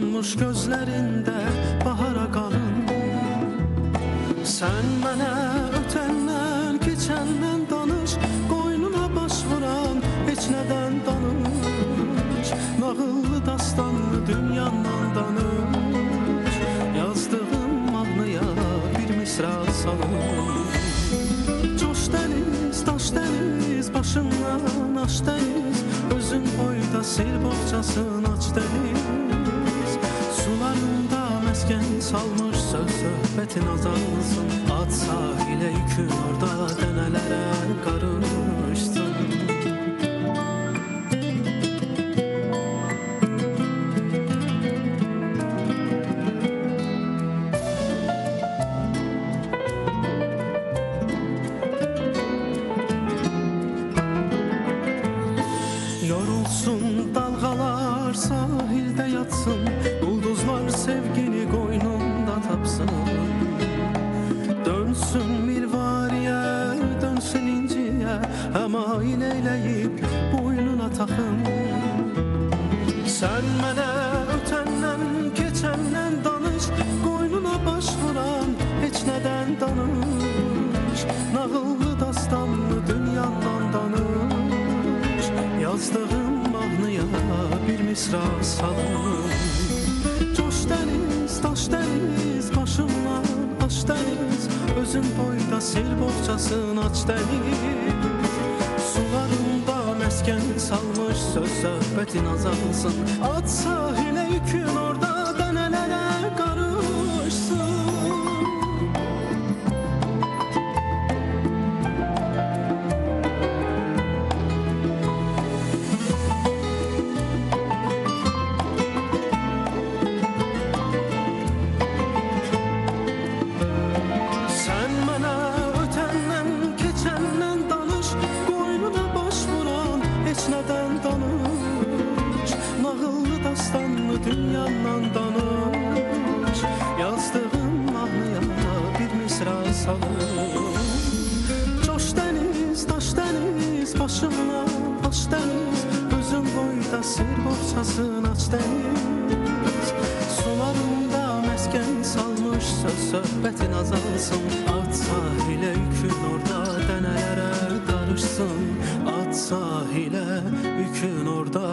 Solmuş gözlerinde bahara qalın. Sen mənə ötəndən, keçəndən danış, qoynuna baş vuran heç nədən danış. Nağıllı dastanlı dünyandan danış, yazdığım mahnıya bir misra salın. Coş dəniz, daş dəniz, başından aş dəniz, özün boyda sel boğçasın aç dəniz. Sularında məskən salmış söz söhbətin azalsın, at sahilə yükün orada dənələrə qarışsın. Yorulsun dalgalar sahilde yatsın, ulduzlar sevgini koynunda tapsın. Dönsün mirvariye, dönsün inciye, email eyleyip boynuna takın. Sen mənə ötəndən, keçəndən danış, qoynuna baş vuran heç nədən danış. Nağıllı dastanlı dünyandan danış, yazdığım mahnıya bir misra salın. Coş dəniz, daş dəniz, başımdan aş dəniz, özün boyda sel boğçasın aç dəniz. Sularında məskən salmış söz söhbətin azalsın, at sahilə yükün orada dənələrə qarışsın. Dünyandan danış, yazdığım mahnıya bir misra salın. Coş dəniz, daş dəniz, başımdan aş dəniz, özün boyda sel boğçasın aç dəniz. Sularında məskən salmış söz söhbətin azalsın, at sahilə yükün orada dənələrə qarışsın. At sahilə yükün orada